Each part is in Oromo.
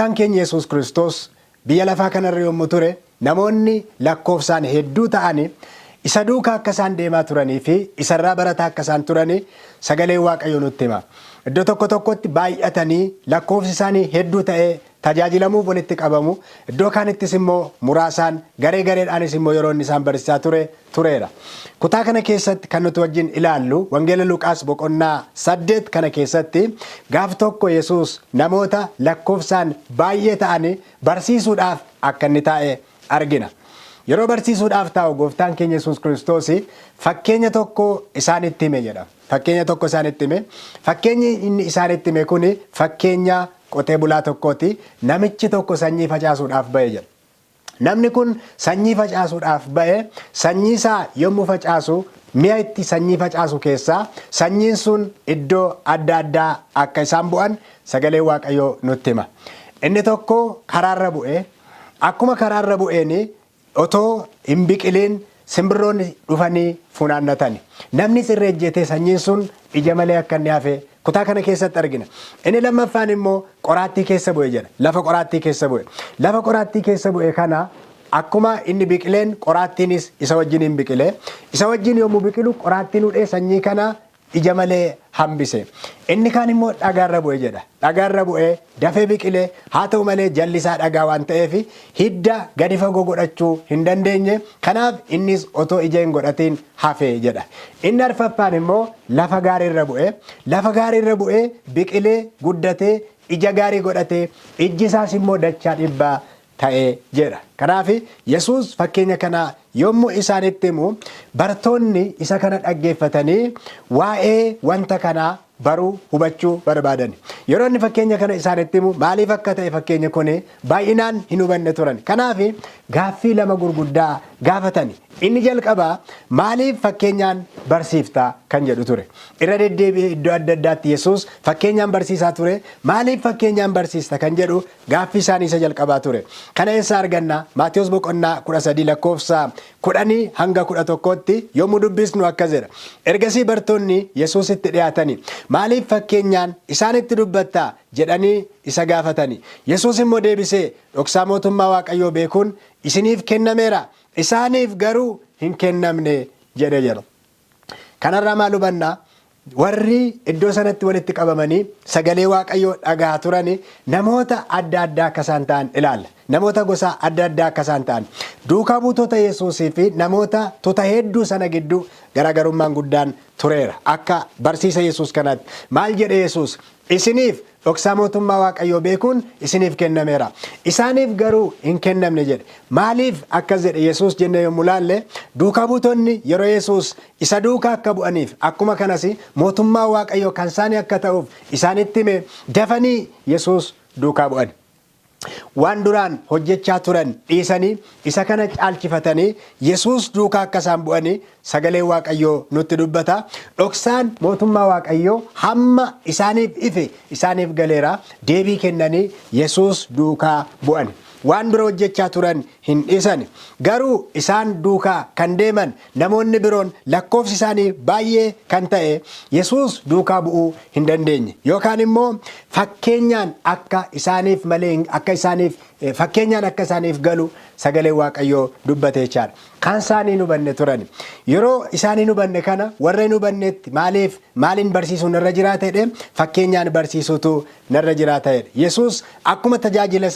Gooftaan keenya Yesuus Kiristoos biyya lafaa kanarra yommuu ture namoonni lakkoofsaan hedduu ta'anii isa duukaa akka isaan deemaa turanii fi isarraa barataa akka isaan turanii sagalee Waaqayyoo nutti hima. Iddoo tokko tokkotti baay'atanii lakkoofsi isaanii hedduu ta'ee tajaajilamuuf walitti qabamu. Iddoo kaanittis immoo muraasaan garee gareedhaanis immoo yeroo inni isaan barsiisaa tureera. Kutaa kana keessatti kan nuti wajjin ilaallu wangeela Luqaas boqonnaa 8 kana keessatti gaaf tokko Yesuus namoota lakkoofsaan baay'ee ta'anii barsiisuudhaaf akka inni taa'e argina. Yeroo barsiisuudhaaf taa'u gooftaan keenya Yesuus Kiristoos fakkeenya tokko isaanitti hime jedha. Fakkeenya tokko isaanitti hime. Fakkeenyi inni isaanitti hime kun fakkeenya qotee bulaa tokkooti. Namichi tokko sanyii facaasuudhaaf ba'e jedha. Namni kun sanyii facaasuudhaaf ba'e sanyii isaa yommuu facaasu mi'a itti sanyii facaasu keessaa sanyiin sun iddoo adda addaa akka isaan bu'an sagalee Waaqayyoo nutti hima. Inni tokko karaarra bu'e. Akkuma karaarra bu'een otoo hin biqiliin simbirroonni dhufanii funaannatani. Namni sirree ejjetee sanyiin sun ija malee akka inni hafe kutaa kana keessatti argina. Inni lammaffaan immoo qoraattii keessa bu'e jedha. Lafa qoraattii keessa bu'e. Lafa qoraattii keessa bu'e kana akkuma inni biqileen qoraattiinis isa wajjin hin biqile. Isa wajjin yommuu biqilu qoraattiin hudhee sanyii kana ija malee hambise. Inni kaan immoo dhagaarra bu'e jedha. Dhagaarra bu'ee dafee biqilee haa ta'u malee jallisaa dhagaa waan ta'eef hidda gadi fagoo godhachuu hin dandeenye. Kanaaf innis otoo ija hin godhatiin hafe jedha. Inni arfaffaan immoo lafa gaariirra bu'e. Lafa gaariirra bu'ee biqilee guddatee ija gaarii godhatee ijji isaas immoo dachaa dhibbaa ta'ee jedha. Kanaaf Yesuus fakkeenya kana yommuu isaanitti himu bartoonni isa kana dhaggeeffatanii waa'ee wanta kanaa baruu hubachuu barbaadan. Yeroo inni fakkeenya kana isaanitti himu maaliif akka ta'e fakkeenya kun baay'inaan hin hubanne turan. Kanaaf gaaffii lama gurguddaa gaafatani. Inni jalqabaa maaliif fakkeenyaan barsiiftaa kan jedhu ture. Irra deddeebi'ee iddoo adda addaatti Yesuus fakkeenyaan barsiisaa ture. Maaliif fakkeenyaan barsiista kan jedhu gaaffii isaanii isa jalqabaa ture. Kana eessaa arganna? Maatiyos boqonnaa 13 lakkoofsa 10 hanga 11tti yommuu dubbisnu akkas jedha. Ergasii bartoonni Yesuusitti dhiyaatanii maaliif fakkeenyaan isaanitti dubbattaa jedhanii isa gaafatanii. Yesuus immoo deebisee dhoksaa mootummaa Waaqayyoo beekuun isiniif kennameera. Isaaniif garuu hin kennamne jedhe jedhu. Kanarraa maal hubannaa? Warri iddoo sanatti walitti qabamanii sagalee Waaqayyoo dhagaa turani namoota adda addaa akka isaan ta'an ilaalla. Namoota gosa adda addaa akka isaan ta'an. Duukaa buutota Yesuusii fi namoota tuuta hedduu sana gidduu garaagarummaan guddaan tureera. Akka barsiisa Yesuus kanaatti. Maal jedhe Yesuus? Isiniif dhoksaa mootummaa Waaqayyoo beekuun isiniif kennameera. Isaaniif garuu hin kennamne jedhe. Maaliif akkas jedhe Yesuus jennee yommuu laalle duukaa buutonni yeroo Yesuus isa duukaa akka bu'aniif akkuma kanas mootummaa Waaqayyoo kan isaanii akka ta'uuf isaanitti hime dafanii Yesuus duukaa bu'an. Waan duraan hojjechaa turan dhiisanii isa kana caalchifatanii Yesuus duukaa akka isaan bu'anii sagalee Waaqayyoo nutti dubbata. Dhoksaan mootummaa Waaqayyoo hamma isaaniif ife isaaniif galeera. Deebii kennanii Yesuus duukaa bu'an. Waan dura hojjechaa turan hin dhiisan. Garuu isaan duukaa kan deeman namoonni biroon lakkoofsi isaanii baay'ee kan ta'e Yesuus duukaa bu'uu hin dandeenye. Yookaan immoo fakkeenyaan akka isaaniif malee akka isaaniif fakkeenyaan akka isaaniif galu sagalee Waaqayyoo dubbatee jira. Kan isaanii hubanne turan. Yeroo isaanii hubanne kana warra hin hubannetti maaliin barsiisuu narra jiraatedhe fakkeenyaan barsiisutu narra jiraatedhe. Yesuus akkuma tajaajilli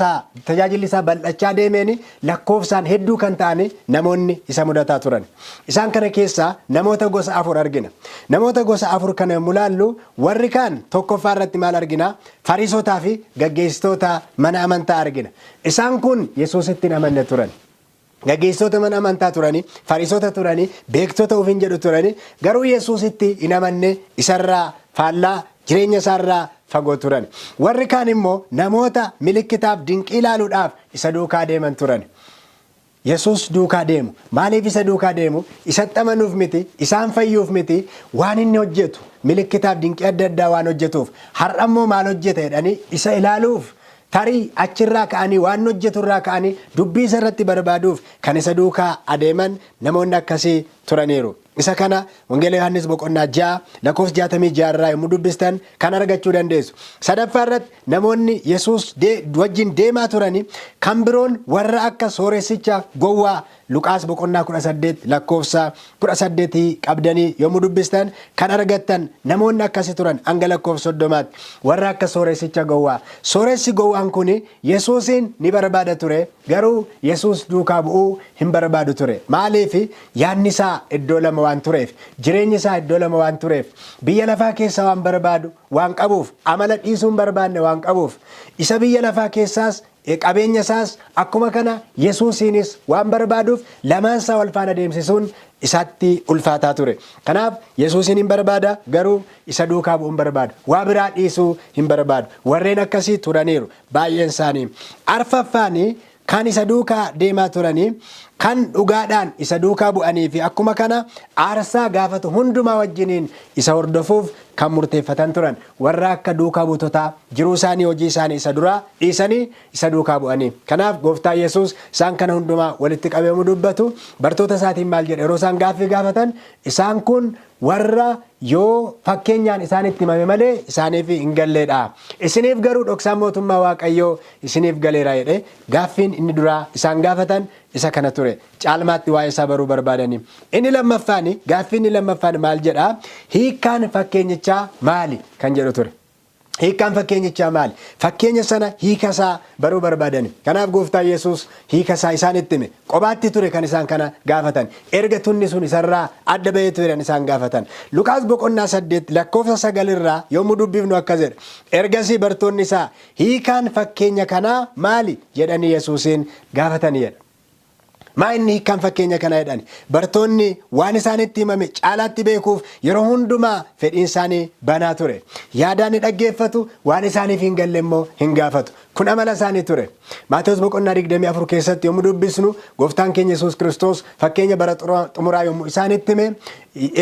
isaa bal'achaa deemeen lakkoofsaan hedduu kan ta'an namoonni isa mudataa turan. Isaan kana keessaa namoota gosa 4 argina. Namoota gosa 4 kana yommuu laallu warri kaan tokkoffaa irratti maal argina? Fariisotaa fi gaggeessitoota mana amantaa argina. Isaan kun Yesuusitti hin amanne turan. Gaggeessitoota mana amantaa turanii, fariisota turanii, beektota ofiin jedhu turanii garuu Yesuusitti hin amanne isarraa faallaa jireenya isaarraa fagoo turan. Warri kaan immoo namoota milikkitaaf dinqii ilaaluudhaaf isa duukaa deeman turan. Yesuus duukaa deemu. Maaliif isa duukaa deemu? Isatti amanuuf miti, isaan fayyuuf miti, waan inni hojjetu milikkitaaf dinqii adda addaa waan hojjetuuf har'ammoo maal hojjeta jedhanii isa ilaaluuf tarii achirraa ka'anii waan hojjeturraa ka'anii dubbii isa irratti barbaaduuf kan isa duukaa adeeman namoonni akkasii turaniiru. Isa kana wangeela Yohaannis boqonnaa 6 lakkoofsa 66 irraa yommuu dubbistan kan argachuu dandeessu. Sadaffaa irratti namoonni Yesuus wajjin deemaa turanii kan biroon warra akka sooressicha gowwaa Luqaas boqonnaa 18 lakkoofsa 18 qabdanii yommuu dubbistan kan argattan namoonni akkasii turan hanga lakkoofsa 30 warra akka sooressicha gowwaa. Sooressi gowwaan kun Yesuusin ni barbaada ture, garuu Yesuus duukaa bu'uu hin barbaadu ture. Maaliif? Yaadni isaa iddoo lama waan tureef, jireenyi isaa iddoo lama waan tureef, biyya lafaa keessa waan barbaadu waan qabuuf, amala dhiisuu hin barbaanne waan qabuuf, isa biyya lafaa keessaas qabeenya isaas akkuma kana Yesuusinis waan barbaaduuf lamaan isaa wal faana deemsisuun isaatti ulfaataa ture. Kanaaf Yesuusin hin barbaada, garuu isa duukaa bu'uu hin barbaadu. Waa biraa dhiisuu hin barbaadu. Warreen akkasii turaniiru baay'een isaanii. Arfaffaanii kan isa duukaa deemaa turanii kan dhugaadhaan isa duukaa bu'anii fi akkuma kana aarsaa gaafatu hundumaa wajjiniin isa hordofuuf kan murteeffatan turan warra akka duukaa buutotaa jiruu isaanii hojii isaanii isa duraa dhiisanii isa duukaa bu'anii. Kanaaf gooftaa Yesuus isaan kana hundumaa walitti qabeemu dubbatu. Bartoota isaatiin maal jedha yeroo isaan gaaffii gaafatan? Isaan kun warra yoo fakkeenyaan isaanitti himame malee isaaniif hin galleedha. Isiniif garuu dhoksaan mootummaa Waaqayyoo isiniif galeera jedhe gaaffiin inni duraa isaan gaafatan isa kana ture. Caalmaatti waa'ee isaa baruu barbaadanii. Gaaffiin inni lammaffaan maal jedha? Hiikkaan fakkeenyichaa maali kan jedhu ture. Hiikkaan fakkeenyichaa maali? Fakkeenya sana hiika isaa baruu barbaadani. Kanaaf gooftaa Yesuus hiika isaa isaanitti hime. Qobaatti ture kan isaan kana gaafatan. Erga tunni sun isarraa adda bahee ture isaan gaafatan. Luqaas boqonnaa 8 lakkoofsa 9 irraa yommuu dubbifnu akkas jedha. Ergasii bartoonni isaa hiikaan fakkeenya kanaa maali jedhanii Yesuusin gaafatanii jedha. Maa inni hiikkaan fakkeenya kana jedhani? Bartoonni waan isaanitti himame caalaatti beekuuf yeroo hundumaa fedhiin isaanii banaa ture. Yaadaan ni dhaggeeffatu, waan isaaniif hin galle immoo hin gaafatu. Kun amala isaanii ture. Maatewos boqonnaa 24 keessatti yommuu dubbisnu gooftaan keenya Yesuus Kiristoos fakkeenya bara xumuraa yommuu isaanitti hime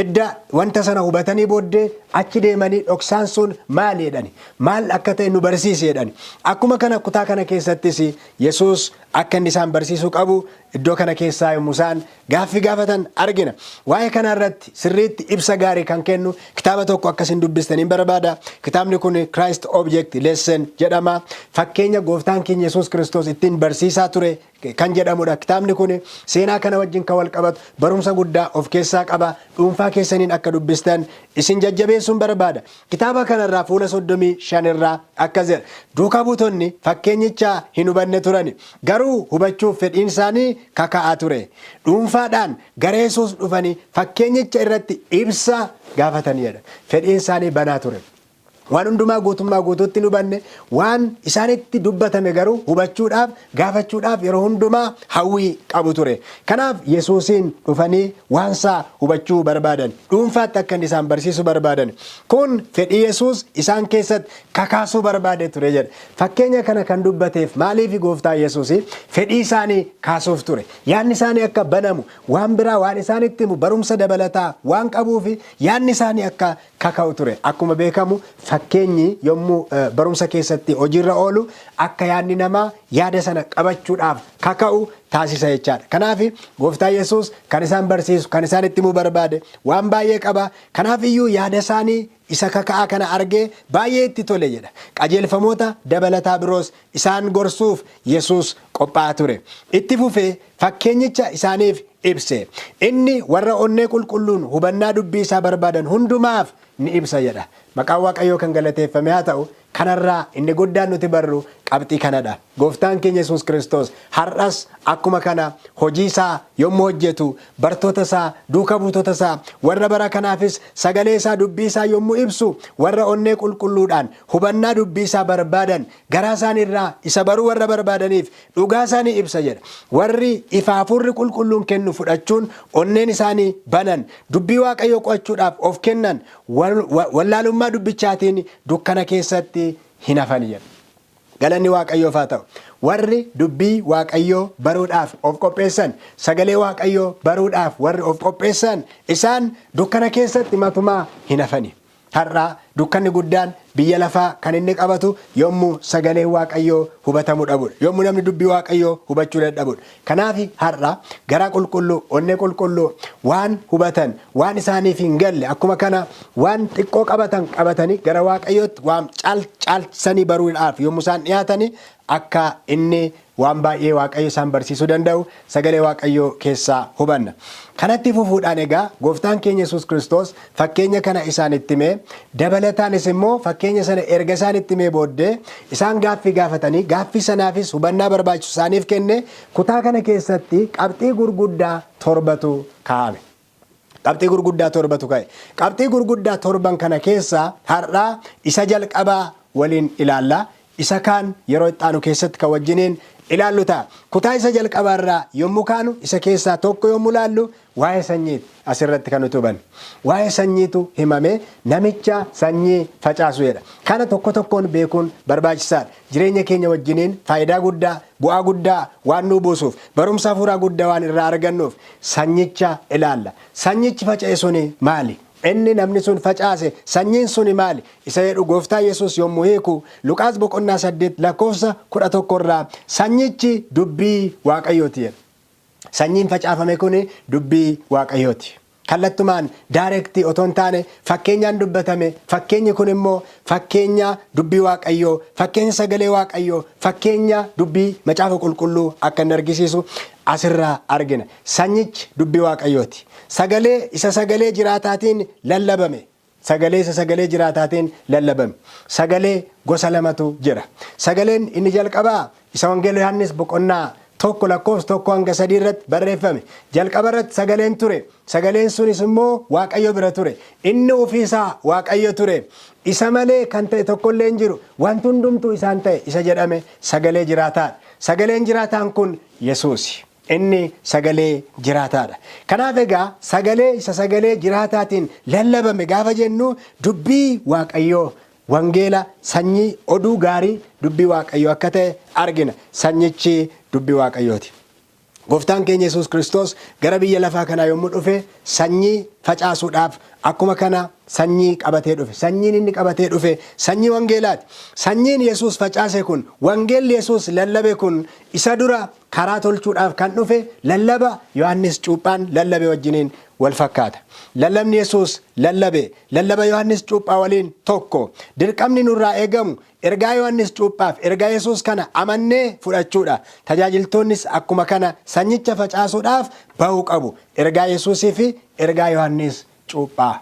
edda wanta sana hubatanii booddee achi deemanii dhoksaan sun maal jedhani? Maal akka ta'e nu barsiisi jedhani. Akkuma kana kutaa kana keessattis Yesuus akka inni isaan barsiisuu qabu iddoo kana keessaa yommuu isaan gaaffii gaafatan argina. Waa'ee kana irratti sirriitti ibsa gaarii kan kennu kitaaba tokko akkasiin dubbistaniin barbaada. Kitaabni kun Christ Object Lesson jedhama. Fakkeenya gooftaan keenya Yesuus Kiristoos ittiin barsiisaa ture kan jedhamudha. Kitaabni kun seenaa kana wajjin kan wal qabatu barumsa guddaa of keessaa qaba. Dhuunfaa keessaniin akka dubbistan isin jajjabeessuun barbaada. Kitaaba kanarraa fuula 35 irraa akkas jedha. Duukaa buutonni fakkeenyicha hin hubanne turani. Garuu hubachuuf fedhiin isaanii kaka'aa ture. Dhuunfaadhaan gara Yesuus dhufanii fakkeenyicha irratti ibsa gaafataniidha. Fedhiin isaanii banaa ture. Waan hundumaa guutummaa guutuutti hin hubanne waan isaanitti dubbatame garuu hubachuudhaaf gaafachuudhaaf yeroo hundumaa hawwii qabu ture. Kanaaf Yesuusin dhufanii waan isaa hubachuu barbaadan. Dhuunfaatti akka inni isaan barsiisuu barbaadan. Kun fedhii Yesuus isaan keessatti kakaasuu barbaade ture jedha. Fakkeenya kana kan dubbateef maaliif gooftaa Yesuus fedhii isaanii kaasuuf ture. Yaadni isaanii akka banamu waan biraa waan isaanitti himu barumsa dabalataa waan qabuuf yaadni isaanii akka kaka'u ture. Akkuma beekamu fakkeenyi yommuu barumsa keessatti hojiirra oolu akka yaadni namaa yaada sana qabachuudhaaf kaka'u taasisa jechaadha. Kanaaf gooftaa Yesuus kan isaan barsiisu kan isaan itti himuu barbaade waan baay'ee qaba. Kanaaf iyyuu yaada isaanii isa kaka'aa kana argee baay'ee itti tole jedha. Qajeelfamoota dabalataa biroos isaan gorsuuf Yesuus qophaa'aa ture. Itti fufee fakkeenyicha isaaniif ibse. Inni warra onnee qulqulluun hubannaa dubbii isaa barbaadan hundumaaf ni ibsa jedha. Maqaan Waaqayyoo kan galateeffame haa ta'u. Kanarraa inni guddaan nuti barru qabxii kanadha. Gooftaan keenya Yesuus Kiristoos har'as akkuma kana hojii isaa yommuu hojjetu bartoota isaa duukaa buutota isaa warra bara kanaafis sagalee isaa dubbii isaa yommuu ibsu warra onnee qulqulluudhaan hubannaa dubbii isaa barbaadan garaa isaaniirraa isa baruu warra barbaadaniif dhugaa isaanii ibsa jedha. Warri ifaafurri qulqulluun kennu fudhachuun onneen isaanii banan dubbii Waaqayyoo qo'achuudhaaf of kennan wallaalummaa dubbichaatiin dukkana keessatti hin hafani jedha. Galanni Waaqayyoof haa ta'u. Warri dubbii Waaqayyoo baruudhaaf of qopheessan sagalee Waaqayyoo baruudhaaf warri of qopheessan isaan dukkana keessatti matumaa hin hafani. har'aa dukkanni guddaan biyya lafaa kan inni qabatu yommuu sagalee waaqayyoo hubatamuu dhabudha. Yommuu namni dubbii waaqayyoo hubachuu dadhabudha. Kanaaf har'aa garaa qulqulluu, onnee qulqulluu waan hubatan, waan isaaniif hin galle akkuma kana waan xiqqoo qabatanii gara waaqayyootti waan caalchisanii baruudhaaf yommuu isaan dhiyaatanii akka inni waan baay'ee waaqayyo isaan barsiisuu danda'u sagalee waaqayyoo keessaa hubanna. Kanatti fufuudhaan egaa gooftaan keenya Yesuus Kiristoos fakkeenya kana isaanitti himee dabalataanis immoo fakkeenya sana erga isaanitti himee booddee isaan gaaffii gaafatanii gaaffii sanaafis hubannaa barbaachisu isaaniif kenne kutaa kana keessatti qabxii gurguddaa torbatu kaa'ame. Qabxii gurguddaa torbatu ka'e. Qabxii gurguddaa torban kana keessaa har'aa isa jalqabaa waliin ilaalla. Isa kaan yeroo itti aanu keessatti kan wajjiniin ilaallu ta'a. Kutaa isa jalqabaarraa yommuu kaanu isa keessaa tokko yommuu ilaallu waa'ee sanyiiti asirratti kan nuti hubannu. Waa'ee sanyiitu himame namicha sanyii facaasuudha. Kana tokko tokkoon beekuun barbaachisaadha. Jireenya keenya wajjiniin faayidaa guddaa, bu'aa guddaa waan nu buusuuf, barumsa hafuuraa guddaa waan irraa argannuuf sanyicha ilaalla. Sanyichi faca'e suni maali? Inni namni sun facaase sanyiin suni maali? Isa jedhu gooftaa Yesuus yommuu hiiku Luqaas boqonnaa 8 lakkoofsa 11 irraa sanyichi dubbii waaqayyooti jedha. Sanyiin facaafame kun dubbii waaqayyooti. Kallattumaan daayirektii otoo hin taane fakkeenyaan dubbatame. Fakkeenyi kun immoo fakkeenya dubbii waaqayyoo, fakkeenya sagalee waaqayyoo, fakkeenya dubbii macaafa qulqulluu akka inni argisiisu asirraa argina. Sanyichi dubbii waaqayyooti. Sagalee jiraataatiin lallabame. Sagalee jiraataatiin lallabame. Sagalee gosa lamatu jira. Sagaleen inni jalqabaa isa wangeela Yohaannis boqonnaa 1 lakkoofsa 1 hanga 3 irratti barreeffame. Jalqaba irratti sagaleen ture. Sagaleen sunis immoo waaqayyo bira ture. Inni ofiisaa waaqayyo ture. Isa malee kan ta'e tokkollee hin jiru. Wanti hundumtuu isaan ta'e isa jedhame sagalee jiraataadha. Sagaleen jiraataan kun Yesuusi. Inni sagalee jiraataadha. Kanaaf egaa sagalee jiraataatiin lallabame gaafa jennu dubbii waaqayyoo wangeela sanyii oduu gaarii dubbii waaqayyoo akka ta'e argina. Sanyichi dubbii waaqayyooti. Gooftaan keenya Yesuus Kiristoos gara biyya lafaa kanaa yommuu dhufe sanyii facaasuudhaaf akkuma kana sanyii qabatee dhufe. Sanyiin inni qabatee dhufe sanyii wangeelaati. Sanyiin Yesuus facaase kun wangeelli Yesuus lallabe kun isa dura karaa tolchuudhaaf kan dhufe lallaba Yohaannis Cuuphaan lallabe wajjiniin wal fakkaata. Lallabni Yesuus lallaba Yohaannis Cuuphaa waliin tokko. Dirqamni nurraa eegamu ergaa Yohaannis Cuuphaaf ergaa Yesuus kana amannee fudhachuudha. Tajaajiltoonnis akkuma kana sanyicha facaasuudhaaf bahuu qabu. Ergaa Yesuusii fi ergaa Yohaannis Cuuphaa.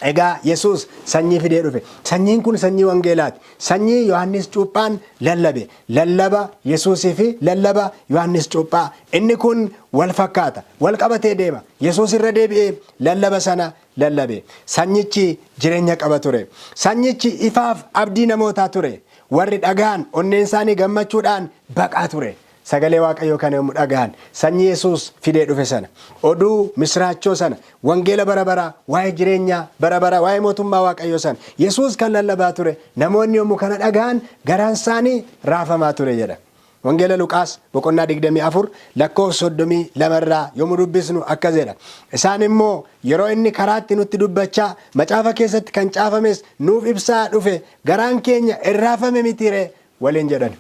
Egaa Yesuus sanyii fidee dhufe. Sanyiin kun sanyii wangeelaati. Sanyii Yohaannis Cuuphaan lallabe. Lallaba Yesuusii fi lallaba Yohaannis Cuuphaa. Inni kun wal fakkaata. Wal qabatee deema. Yesuus irra deebi'ee lallaba sana lallabe. Sanyichi jireenya qaba ture. Sanyichi ifaaf abdii namootaa ture. Warri dhagaan onneen isaanii gammachuudhaan baqaa ture. Sagalee waaqayyoo kana yommuu dhagahan sanyii Yesuus fidee dhufe sana oduu misraachoo sana wangeela bara waa'ee jireenya bara waa'ee mootummaa waaqayyoo sana Yesuus kan lallabaa ture. Namoonni yommuu kana dhagahan garaan isaanii raafamaa ture jedha. Wangeela Luqaas boqonnaa 24 lakkoofsa 32 irraa yommuu dubbisnu akkas jedha. Isaan immoo yeroo inni karaatti nutti dubbachaa macaafa keessatti kan caafames nuuf ibsaa dhufe garaan keenya irraafame mitiiree waliin jedhan.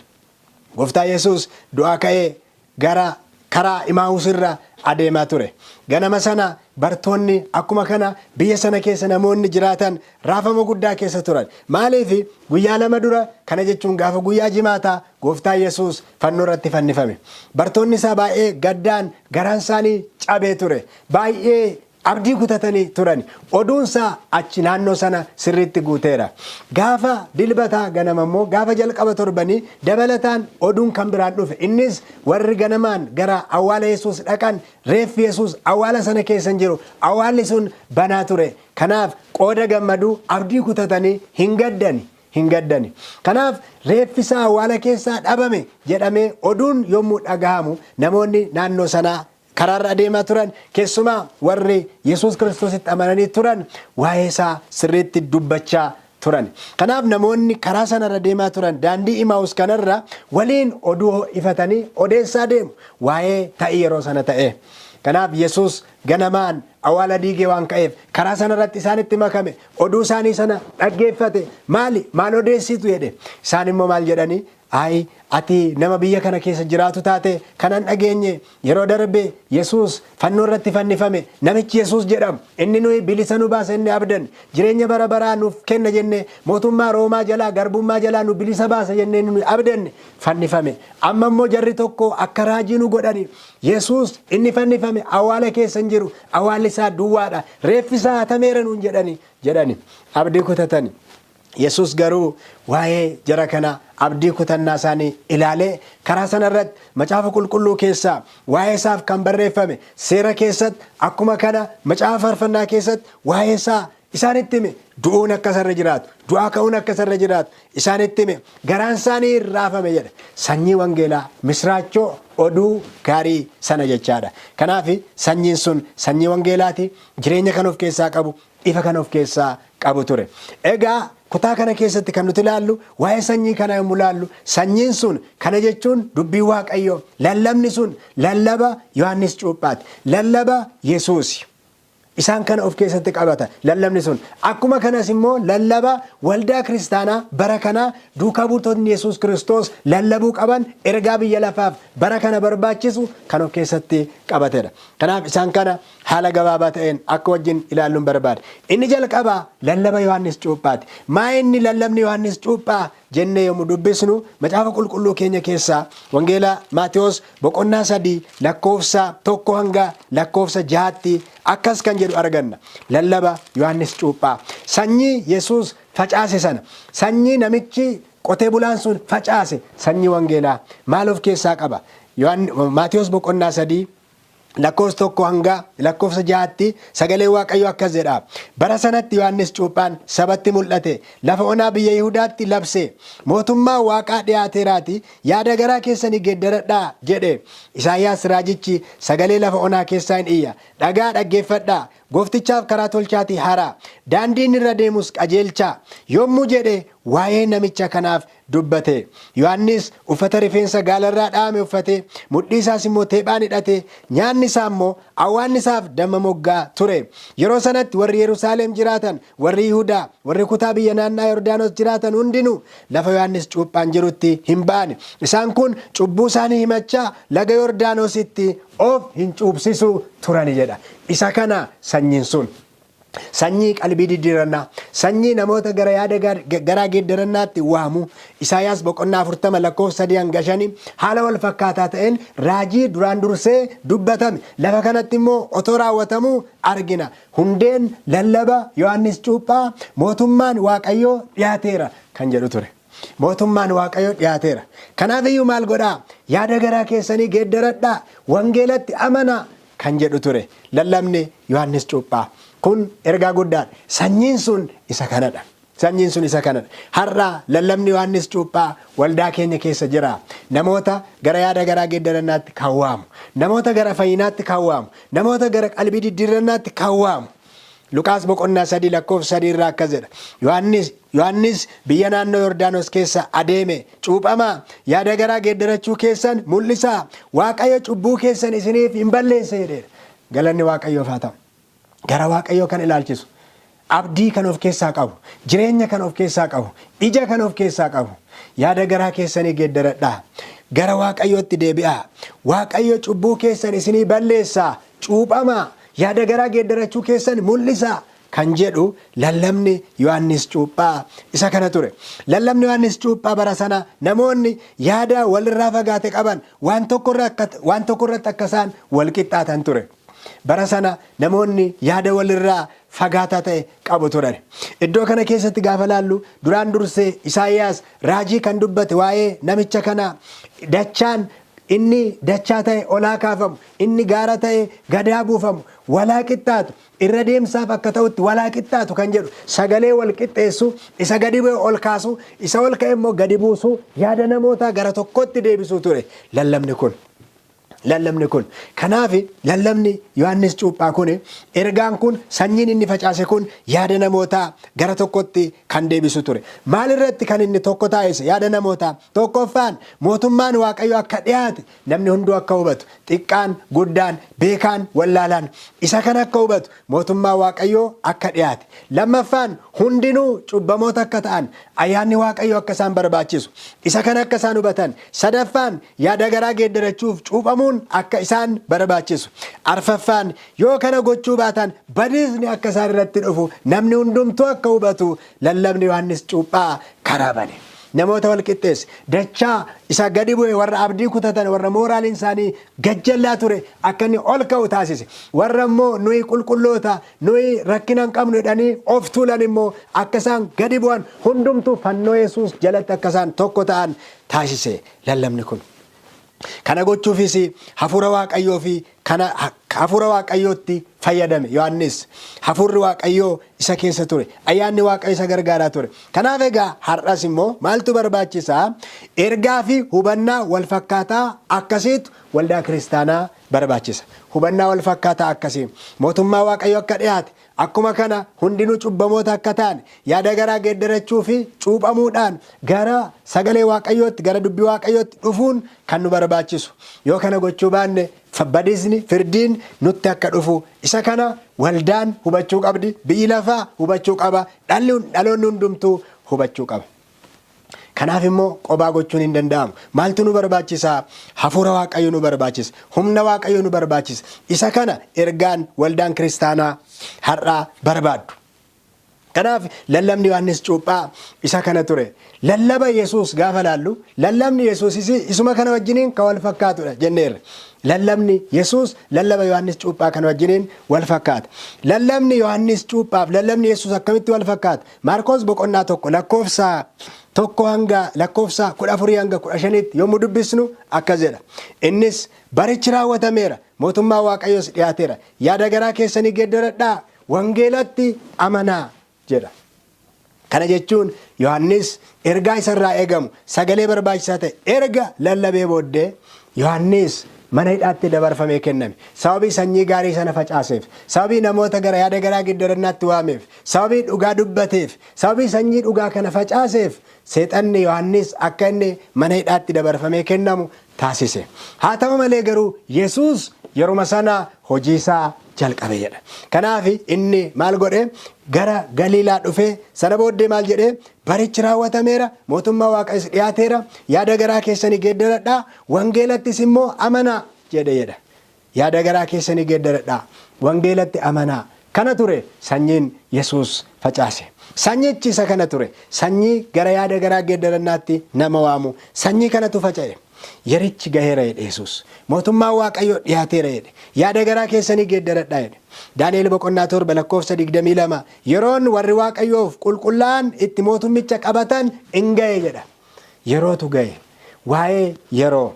Gooftaa Yesuus du'aa ka'ee gara karaa Imaahus irra adeemaa ture. Ganama sana bartoonni akkuma kana biyya sana keessa namoonni jiraatan raafama guddaa keessa turan. Maaliif guyyaa 2 dura kana jechuun gaafa guyyaa jimaataa Gooftaa Yesuus fannoo irratti fannifame. Bartoonni isaa baay'ee gaddaan garaan isaanii cabee ture. Baay'ee abdii kutatanii turan. Oduunsaa achi naannoo sana sirriitti guuteera. Gaafa dilbataa ganama immoo gaafa jalqaba torbanii dabalataan oduun kan biraan dhufe. Innis warri ganamaan gara awwaala Yesuus dhaqan reeffi Yesuus awwaala sana keessa hin jiru. Awwaalli sun banaa ture. Kanaaf qooda gammaduu abdii kutatanii hin gaddani. Kanaaf reeffi isaa awwaala keessaa dhabame jedhamee oduun yommuu dhagahamu namoonni naannoo sanaa karaarra adeemaa turan keessumaa warri Yesuus Kiristoositti amananii turan waa'ee isaa sirriitti dubbachaa turan. Kanaaf namoonni karaa sanarra deemaa turan daandii Imaa'us kanarra waliin oduu ifatanii odeessaa deemu waa'ee ta'ii yeroo sana ta'e. Kanaaf Yesuus ganamaan awwaala diigee waan ka'eef karaa sanarratti isaanitti makame oduu isaanii sana dhaggeeffate maal odeessitu jedhe. Isaan immoo maal jedhanii ati nama biyya kana keessa jiraatu taate kanan dhageenye yeroo darbe Yesuus fannoo irratti fannifame namichi Yesuus jedhamu inni nuyi bilisa nu baasa inni abdan jireenya bara baraa nuuf kenna jenne mootummaa Roomaa jalaa garbummaa jalaa nu bilisa baasa jenne nuyi abdan fannifame. Amma immoo jarri tokko akka raajii nu godhani Yesuus inni fannifame awwaala keessa hin jiru awwaalli isaa duwwaadha reeffi isaa hatameera nuun jedhani abdii kutatani. Yesuus garuu waa'ee jara kana abdii kutannaa isaanii ilaalee karaa sanarratti macaafa qulqulluu keessaa waa'ee isaaf kan barreeffame seera keessatti akkuma kana macaafa faarfannaa keessatti waa'ee isaa isaanitti hime du'uun akka isarra jiraatu du'aa ka'uun akka isarra jiraatu isaanitti hime garaan isaanii raafame jedha. Sanyii wangeelaa misraachoo oduu gaarii sana jechaadha. Kanaaf sanyiin sun sanyii wangeelaati jireenya kan of keessaa qabu ifa kan of keessaa qabu ture. Egaa kutaa kana keessatti kan nuti ilaallu waa'ee sanyii kana yommuu ilaallu sanyiin sun kana jechuun dubbii Waaqayyoo lallabni sun lallaba Yohaannis Cuuphaati lallaba Yesuusi. Isaan kana of keessatti qabata lallabni sun akkuma kanas immoo lallaba waldaa kiristaanaa bara kana duukaa buutonni Yesuus Kiristoos lallabuu qaban ergaa biyya lafaaf bara kana barbaachisu kan of keessatti qabatedha. Kanaaf isaan kana haala gabaabaa ta'een akka wajjin ilaalluun barbaada. Inni jalqabaa lallaba Yohaannis Cuuphaati. Maa inni lallabni Yohaannis Cuuphaa jennee yommuu dubbisnu macaafa qulqulluu keenya keessaa wangeelaa Maatewos boqonnaa 3 lakkoofsa 1 hanga lakkoofsa 6tti akkas kan jedhu arganna. Lallaba Yohaannis Cuuphaa sanyii Yesuus facaase sana sanyii namichi qotee bulaan sun facaase sanyii wangeelaa maal of keessaa qaba? Maatewos boqonnaa 3 lakkoofsa 1 hanga lakkoofsa 6tti sagalee Waaqayyoo akkas jedha. Bara sanatti Yohaannis Cuuphaan sabatti mul'ate lafa onaa biyya Yihudaatti labse mootummaa Waaqaa dhiyaateeraati yaada garaa keessanii geeddaradhaa jedhe. Isaayyaas raajichi sagalee lafa onaa keessaa hin iyya dhagaa dhaggeeffadhaa gooftichaaf karaa tolchaatii haraa daandiin irra deemus qajeelchaa yommuu jedhe waa'ee namicha kanaaf dubbate. Yohaannis uffata rifeensa gaalarraa dhaame uffate mudhii isaas immoo teephaan hidhate nyaanni isaa immoo awwaanni isaaf damma moggaa ture. Yeroo sanatti warri Yerusaalem jiraatan warri Yihudaa warri kutaa biyya naannaa Yordaanos jiraatan hundinuu lafa Yohaannis Cuuphaan jirutti hin ba'an. Isaan kun cubbuu isaanii himachaa laga Yordaanositti of hin cuubsisu turani jedha. Isa kana sanyiin sun sanyii qalbii diddiirannaa sanyii namoota gara yaada garaa geeddarannaatti waamu. Isaayyaas boqonnaa 40 lakkoofsa 3 hanga 5 haala wal fakkaataa ta'een raajii duraan dursee dubbatame lafa kanatti immoo otoo raawwatamuu argina. Hundeen lallaba Yohaannis Cuuphaa mootummaan Waaqayyoo dhiyaateera kan jedhu ture. Mootummaan Waaqayyoo dhiyaateera. Kanaaf iyyuu maal godhaa? Yaada garaa keessanii geeddaradhaa wangeelatti amanaa kan jedhu ture lallabni Yohaannis Cuuphaa. Kun ergaa guddaadha. Sanyiin sun isa kanadha. Sanyiin sun isa kanadha. Har'a lallabni Yohaannis Cuuphaa waldaa keenya keessa jira. Namoota gara yaada garaa geeddarannaatti kan waamu. Namoota gara fayyinaatti kan waamu. Namoota gara qalbii diddiirannaatti kan waamu. Luqaas boqonnaa 3 lakkoofsa 3 irraa akkas jedha. Yohaannis biyya naannoo Yordaanos keessa adeeme cuuphamaa yaada garaa geeddarachuu keessan mul'isaa Waaqayyo cubbuu keessan isiniif hin balleesse jedheera. Galanni Waaqayyoof haa ta'u. Gara Waaqayyoo kan ilaalchisu abdii kan of keessaa qabu jireenya kan of keessaa qabu ija kan of keessaa qabu yaada garaa keessanii geeddaradhaa gara Waaqayyootti deebi'aa Waaqayyo cubbuu keessan isinii balleessaa cuuphamaa yaada garaa geeddarachuu keessan mul'isaa kan jedhu lallabni Yohaannis Cuuphaa isa kana ture. Lallabni Yohaannis Cuuphaa bara sana namoonni yaada walirraa fagaate qaban waan tokko irratti akka isaan wal qixxaatan ture. Bara sana namoonni yaada walirraa fagaataa ta'e qabu turan. Iddoo kana keessatti gaafa laallu duraan dursee Isaayyaas raajii kan dubbate waa'ee namicha kana dachaan inni dachaa ta'e olaa kaafamu inni gaara ta'e gadaa buufamu walaa qixxaatu irra deemsaaf akka ta'utti walaa qixxaatu kan jedhu sagalee wal qixxeessu isa gadi ol kaasu isa ol ka'e immoo gadi buusu yaada namootaa gara tokkotti deebisuu ture lallabni kun. lallabni kun. Kanaaf lallabni Yohaannis Cuuphaa kun ergaan kun sanyiin inni facaase kun yaada namootaa gara tokkotti kan deebisu ture. Maal irratti kan inni tokko taa'ise yaada namootaa? Tokkoffaan mootummaan Waaqayyoo akka dhiyaate namni hunduu akka hubatu, xiqqaan guddaan beekaan wallaalaan isa kan akka hubatu mootummaa Waaqayyoo akka dhiyaate. Lammaffaan hundinuu cubbamoota akka ta'an, ayyaanni Waaqayyoo akka isaan barbaachisu isa kan akka isaan hubatan. Sadaffaan yaada garaa geeddarachuuf cuuphamuun akka isaan barbaachisu. Arfaffaan yoo kana gochuu baatan badiisni akka isaan irratti dhufu namni hundumtuu akka hubatu lallabni Yohaannis Cuuphaa karaa bane. Namoota wal qixxeesse dachaa isa gadi bu'e warra abdii kutatan warra mooraaliin isaanii gajjallaa ture akka inni ol ka'u taasise. Warra immoo nuyi qulqulloota nuyi rakkina hin qabnu jedhanii of tuulan immoo akka isaan gadi bu'an hundumtuu fannoo Yesuus jalatti akka isaan tokko ta'an taasise lallabni kun. Kana gochuufis hafuura Waaqayyoo fi kana hafuura Waaqayyootti fayyadame Yohaannis. Hafuurri Waaqayyoo isa keessa ture. Ayyaanni Waaqayyoo isa gargaaraa ture. Kanaaf egaa har'as immoo maaltu barbaachisaa? Ergaa fi hubannaa wal fakkaataa akkasiitu waldaa kiristaanaa barbaachisa. Hubannaa wal fakkaataa akkasii mootummaa Waaqayyoo akka dhiyaate akkuma kana hundinuu cubbamoota akka ta'an yaada garaa geeddarachuu fi cuuphamuudhaan gara sagalee Waaqayyootti gara dubbii Waaqayyootti dhufuun kan nu barbaachisu. Yoo kana gochuu baanne badiisni firdiin nutti akka dhufu isa kana waldaan hubachuu qabdi, biyyi lafaa hubachuu qaba, dhaloonni hundumtuu hubachuu qaba. Kanaaf immoo qobaa gochuun hin danda'amu. Maaltu nu barbaachisa? Hafuura Waaqayyoo nu barbaachisa. Humna Waaqayyoo nu barbaachisa. Isa kana ergaan waldaan kiristaanaa har'aa barbaaddu. Kanaaf lallabni Yohaannis Cuuphaa isa kana ture. Lallaba Yesuus gaafa laallu lallabni Yesuus isuma kana wajjiniin kan wal fakkaatudha jenneerra. Lallabni Yesuus lallaba Yohaannis Cuuphaa kana wajjiniin wal fakkaata. Lallabni Yohaannis Cuuphaaf lallabni Yesuus akkamitti wal fakkaata? Maarkoos boqonnaa 1 lakkoofsa 1 hanga lakkoofsa 14 hanga 15 yommuu dubbisnu akkas jedha. Innis barichi raawwatameera, mootummaa Waaqayyoos dhiyaateera. Yaada garaa keessanii geeddaradhaa, wangeelatti amanaa jedha. Kana jechuun Yohaannis ergaa isarraa eegamu sagalee barbaachisaa ta'e erga lallabee booddee Yohaannis mana hidhaatti dabarfamee kenname. Sababii sanyii gaarii sana facaaseef, sababii namoota gara yaada garaa geeddarannaatti waameef, sababii dhugaa dubbateef, sababii sanyii dhugaa kana facaaseef seexanni Yohaannis akka inni mana hidhaatti dabarfamee kennamu taasise. Haa ta'u malee garuu Yesuus yeruma sana hojii isaa jalqabe jedha. Kanaaf inni maal godhe? Gara Galiilaa dhufee sana booddee maal jedhee? Barichi raawwatameera, mootummaa Waaqayyoos dhiyaateera, yaada garaa keessanii geeddaradhaa, wangeelattis immoo amanaa jedha. Yaada garaa keessanii geeddaradhaa, wangeelatti amanaa. Kana ture sanyiin Yesuus facaase. Sanyichi isa kana ture. Sanyii gara yaada garaa geeddarannaatti nama waamu. Sanyii kanatu faca'e. Yerichi gaheera jedhe Yesuus. Mootummaan Waaqayyoo dhiyaateera jedhe. Yaada garaa keessanii geeddaradhaa jedhe. Daani'el boqonnaa 7 lakkoofsa 22 yeroon warri Waaqayyoof qulqullaa'an itti mootummicha qabatan hin gahe jedha. Yerootu gahe. Waa'ee yeroo.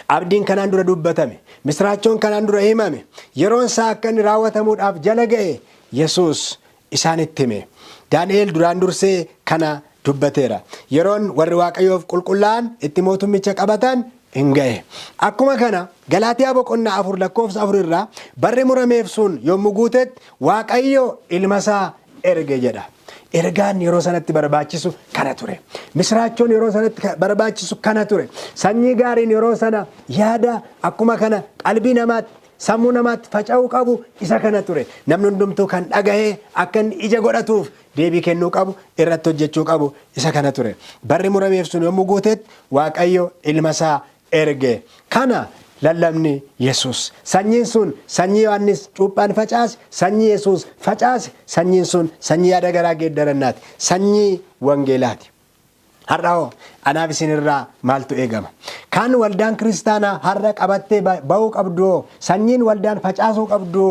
Abdiin kanaan dura dubbatame. Misraachoon kanaan dura himame. Yeroon isaa akka inni raawwatamuudhaaf jala gahe Yesuus isaanitti hime. Daani'el duraan dursee kana dubbateera. Yeroon warri Waaqayyoof qulqullaa'an itti mootummicha qabatan hin gahe. Akkuma kana Galaatiyaa boqonnaa 4 lakkoofsa 4 irraa barri murameef sun yommuu guutetti Waaqayyo ilma isaa erge jedha. Ergaan yeroo sanatti barbaachisu kana ture. Misraachoon yeroo sanatti barbaachisu kana ture. Sanyii gaariin yeroo sana yaada akkuma kana qalbii namaatti sammuu namaatti faca'uu qabu isa kana ture. Namni hundumtuu kan dhagahee akka inni ija godhatuuf deebii kennuu qabu irratti hojjechuu qabu isa kana ture. Barri murameef sun yommuu guutetti Waaqayyo ilma isaa erge. Kana lallabni Yesuus. Sanyiin sun sanyii Yohaannis Cuuphaan facaase, sanyii Yesuus facaase, sanyiin sun sanyii yaada garaa geeddarannaati. Sanyii wangeelaati. Har'aa anaaf isinirraa maaltu eegama? Kan waldaan kiristaanaa har'a qabattee ba'uu qabdu, sanyiin waldaan facaasuu qabdu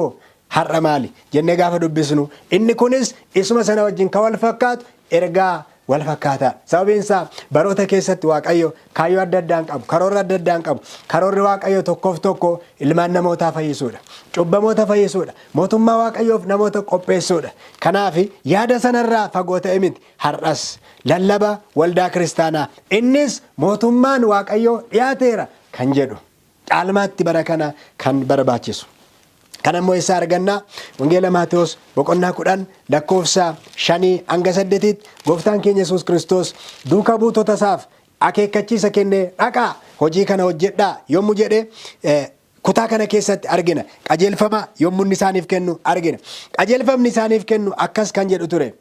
har'a maali jennee gaafa dubbisnu inni kunis isuma sana wajjin kan wal fakkaatu ergaa wal fakkaataa. Sababiin isaa baroota keessatti Waaqayyo kaayyoo adda addaan qabu, karoora adda addaan qabu. Karoorri Waaqayyo tokkoof tokko ilmaan namootaa fayyisuudha, cubbamoota fayyisuudha, mootummaa Waaqayyoof namoota qopheessuudha. Kanaaf yaada sanarraa fagoo ta'e miti har'as lallaba waldaa kiristaanaa innis mootummaan Waaqayyoo dhiyaateera kan jedhu caalmaatti bara kana kan barbaachisu. Kana immoo isa arganna wangeela Maatewos boqonnaa 10 lakkoofsa 5 hanga 8 gooftaan keenya Yesuus Kiristoos duuka buutota isaaf akeekkachiisa kennee dhaqaa hojii kana hojjedhaa yommuu jedhe kutaa kana keessatti argina. Qajeelfama yommuu isaaniif kennu argina. Qajeelfamni isaaniif kennu akkas kan jedhu ture.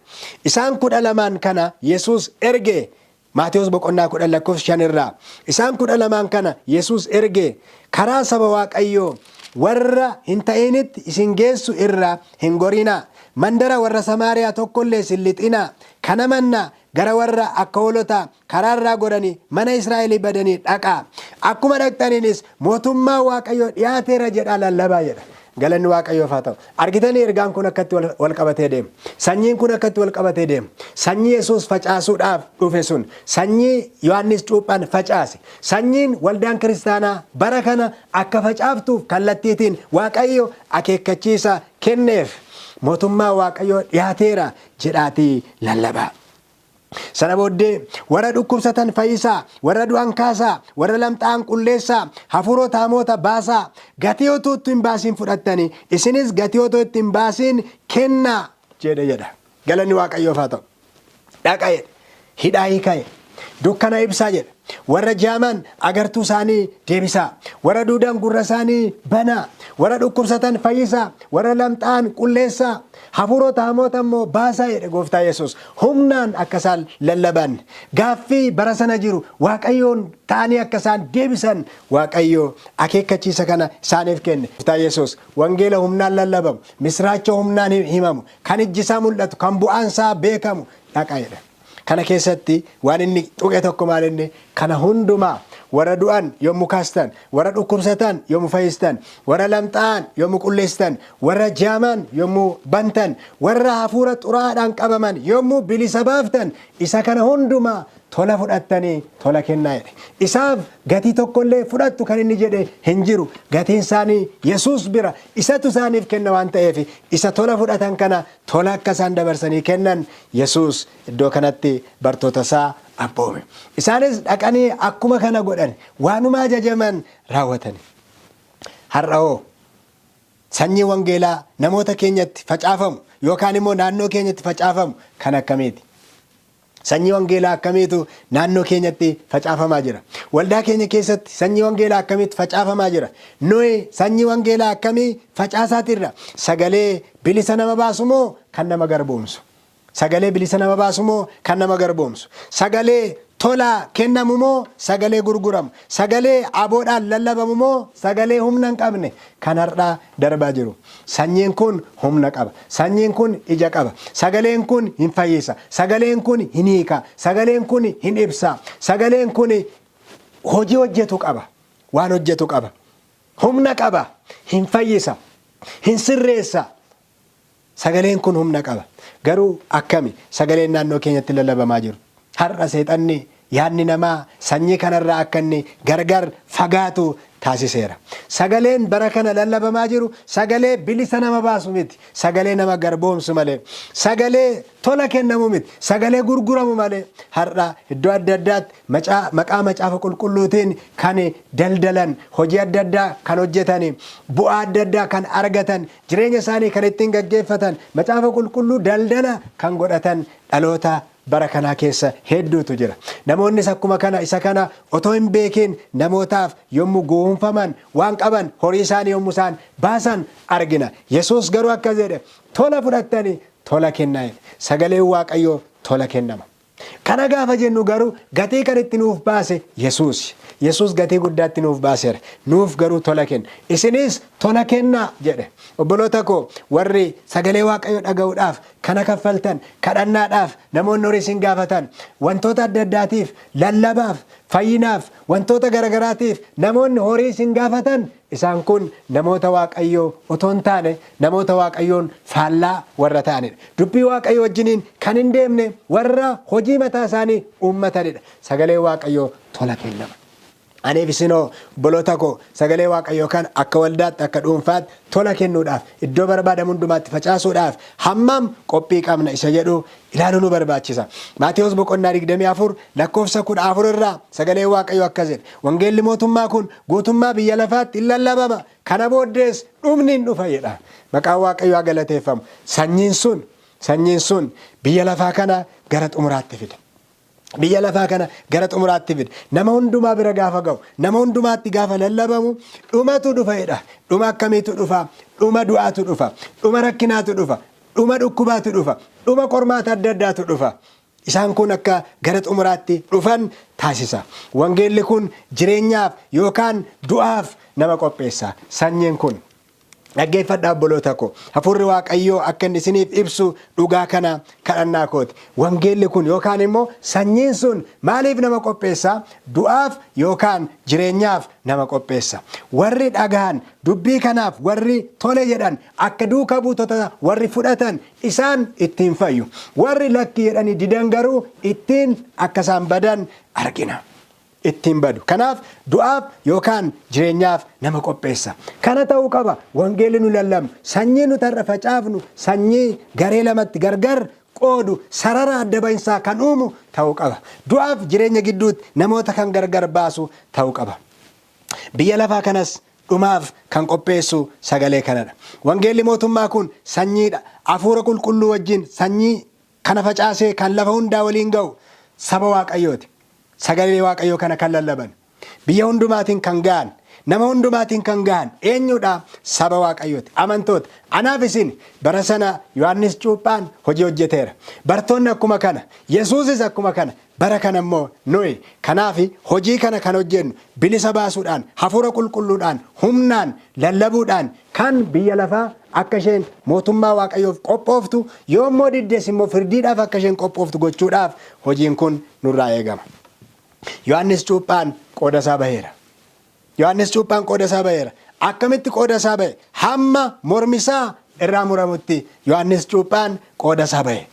Isaan 12 kana Yesuus ergee Maatewos boqonnaa 10 lakkoofsa 5 irraa isaan 12 kana Yesuus ergee karaa saba Waaqayyoo warra hin ta'initti isin geessu irraa hin gorinaa. Mandara warra Samaariyaa tokkollee isin lixinaa. Kana mannaa gara warra akka hoolotaa karaarraa godhanii mana Israa'elii badanii dhaqaa. Akkuma dhaqxaniinis mootummaa Waaqayyoo dhiyaateera jedhaa lallabaa jedha. Galanni Waaqayyoof haa ta'u. Argitanii ergaan kun akkatti wal qabatee deema. Sanyiin kun akkatti wal qabatee deema. Sanyii Yesuus facaasuudhaaf dhufe sun sanyii Yohaannis Cuuphaan facaase. Sanyiin waldaan kiristaanaa bara kana akka facaaftuuf kallattiitiin Waaqayyo akeekkachiisa kenneef mootummaa Waaqayyoo dhiyaateera jedhaatii lallabaa. Sana booddee warra dhukkubsatan fayyisaa, warra du'an kaasaa, warra lamxaa'an qulleessaa, hafuurota hamoota baasaa, gatii otoo itti hin baasiin fudhattanii isinis gatii otoo itti hin baasiin kennaa jedha. Galanni Waaqayyoof haa ta'u. Dhaqa jedhe, hidhaa hiika jedhe, dukkana ibsaa jedhe. Warra jaaman agartuu isaanii deebisaa, warra duudan gurra isaanii banaa, warra dhukkubsatan fayyisaa, warra lamxaa'an qulleessaa, hafuurota hamoota immoo baasaa jedhe gooftaa Yesuus. Humnaan akka isaan lallaban gaaffii bara sana jiru Waaqayyoon ta'anii akka isaan deebisan Waaqayyoo akeekkachiisa kana isaaniif kenne. Gooftaa Yesuus wangeela humnaan lallabamu, misraacha humnaan himamu, kan ijji isaa mul'atu, kan bu'aan isaa beekamu dhaqa jedha. Kana keessatti waan inni tuqe tokko maal inni kana hundumaa warra du'an yommuu kaastan, warra dhukkubsatan yommuu fayyistan, warra lamxaa'an yommuu qulleessitan, warra jaaman yommuu bantan, warra hafuura xuraadhaan qabaman yommuu bilisa baaftan, isa kana hundumaa tola fudhattanii tola kennaa jedhe. Isaaf gatii tokkollee fudhattu kan inni jedhe hin jiru. Gatiin isaanii Yesuus bira isatu isaaniif kenna waan ta'eef isa tola fudhatan kana tola akka isaan dabarsanii kennan Yesuus iddoo kanatti bartoota isaa abboome. Isaanis dhaqanii akkuma kana godhan waanuma ajajaman raawwatani. Har'aoo sanyii wangeelaa namoota keenyatti facaafamu yookaan immoo naannoo keenyatti facaafamu kan akkamiiti? Sanyii wangeelaa akkamiitu naannoo keenyatti facaafamaa jira? Waldaa keenya keessatti sanyii wangeelaa akkamiitu facaafamaa jira? Nuyi sanyii wangeelaa akkamii facaasaatirra? Sagalee bilisa nama baasu moo kan nama garboomsu? Sagalee bilisa nama baasu moo kan nama garboomsu? Sagalee tola kennamu moo sagalee gurguramu? Sagalee aboodhaan lallabamu moo sagalee humna hin qabne kan har'aa darbaa jiru? Sanyiin kun humna qaba. Sanyiin kun ija qaba. Sagaleen kun hin fayyisa. Sagaleen kun hin hiika. Sagaleen kun hin ibsa. Sagaleen kun hojii hojjetu qaba. Waan hojjetu qaba. Humna qaba. Hin fayyisa. Hin sirreessa. Sagaleen kun humna qaba. Garuu akkami sagaleen naannoo keenyatti lallabamaa jiru? Har'a seexanni yaadni namaa sanyii kanarraa akka inni gargar fagaatu taasiseera. Sagaleen bara kana lallabamaa jiru sagalee bilisa nama baasu miti. Sagalee nama garboomsu malee. Sagalee tola kennamu miti. Sagalee gurguramu malee. Har'a iddoo adda addaatti maqaa macaafa qulqulluutiin kan daldalan, hojii adda addaa kan hojjetan, bu'aa adda addaa kan argatan, jireenya isaanii kan ittiin gaggeeffatan, macaafa qulqulluu daldala kan godhatan dhaloota bara kanaa keessa hedduutu jira. Namoonnis akkuma kana isa kana otoo hin beekin namootaaf yommuu goonfaman waan qaban horii isaanii yommuu isaan baasan argina. Yesuus garuu akkas jedhe tola fudhattanii tola kennaa. Sagaleen Waaqayyoo tola kennama. Kana gaafa jennu garuu gatii kan itti nuuf baase Yesuus. Yesuus gatii guddaatti nuuf baaseera. Nuuf garuu tola kenna. Isinis tola kennaa jedhe. Obboloota koo warri sagalee Waaqayyoo dhaga'uudhaaf kana kaffaltan, kadhannaadhaaf namoonni horii isin gaafatan, wantoota adda addaatiif, lallabaaf, fayyinaaf, wantoota garagaraatiif namoonni horii isin gaafatan isaan kun namoota Waaqayyoo otoo hin taane namoota Waaqayyoon faallaa warra ta'anidha. Dubbii Waaqayyoo wajjiniin kan hin deemne warra hojii mataa isaanii uummatanidha. Sagalee Waaqayyoo tola kennama. Aneef isinoo bolota koo sagalee waaqayyoo kan akka waldaatti akka dhuunfaatti tola kennuudhaaf iddoo barbaadamu hundumaatti facaasuudhaaf hammam qophii qabna isa jedhu ilaaluu nu barbaachisa. Maatewos boqonnaa 24 lakkoofsa 14 irraa sagalee waaqayyoo akkas jedha. Wangeelli mootummaa kun guutummaa biyya lafaatti in lallabama. Kana booddees dhumni hin dhufa jedha. Maqaan waaqayyoo galateeffamu. Sanyiin sun biyya lafaa kana gara xumuraatti fida. Biyya lafaa kana gara xumuraatti fida. Nama hundumaa bira gaafa ga'u, nama hundumaatti gaafa lallabamu dhumatu dhufa jedha. Dhuma akkamiitu dhufa? Dhuma du'aatu dhufa. Dhuma rakkinaatu dhufa. Dhuma dhukkubaatu dhufa. Dhuma qormaata adda addaatu dhufa. Isaan kun akka gara xumuraatti dhufan taasisa. Wangeelli kun jireenyaaf yookaan du'aaf nama qopheessa. Sanyiin kun dhaggeeffadhaa obboloota koo. Hafuurri waaqayyoo akka inni isiniif ibsu dhugaa kana kadhannaa kooti. Wangeelli kun yookaan immoo sanyiin sun maaliif nama qopheessa? Du'aaf yookaan jireenyaaf nama qopheessa. Warri dhagaan dubbii kanaaf warri tole jedhan akka duuka buutota warri fudhatan isaan ittiin fayyu. Warri lakki jedhanii didan garuu ittiin akka isaan badan argina. Ittiin badu. Kanaaf du'aaf yookaan jireenyaaf nama qopheessa. Kana ta'uu qaba. Wangeelli nu lallabnu, sanyii nu tarra facaafnu, sanyii garee lamatti gargar qoodu, sarara adda bahinsaa kan uumu ta'uu qaba. Du'aaf jireenya gidduutti namoota kan gargar baasu ta'uu qaba. Biyya lafaa kanas dhumaaf kan qopheessu sagalee kanadha. Wangeelli mootummaa kun sanyiidha. Hafuura qulqulluu wajjin sanyii kana facaasee kan lafa hundaa waliin ga'u saba waaqayyooti. Sagalee waaqayyoo kana kan lallaban. Biyya hundumaatiin kan ga'an, nama hundumaatiin kan ga'an eenyudha? Saba waaqayyooti. Amantoota. Anaaf isin bara sana Yohaannis Cuuphaan hojii hojjeteera. Bartoonni akkuma kana, Yesuusis akkuma kana, bara kana immoo nuyi. Kanaaf hojii kana kan hojjennu bilisa baasuudhaan, hafuura qulqulluudhaan, humnaan, lallabuudhaan kan biyya lafaa akka isheen mootummaa waaqayyoof qophooftu yoommoo diddees immoo firdiidhaaf akka isheen qophooftu gochuudhaaf hojiin kun nurraa eegama. Yohaannis Cuuphaan qooda isaa baheera. Yohaannis Cuuphaan qooda isaa baheera. Akkamitti qooda isaa bahe? Hamma mormisaa irraa muramutti Yohaannis Cuuphaan qooda isaa bahe.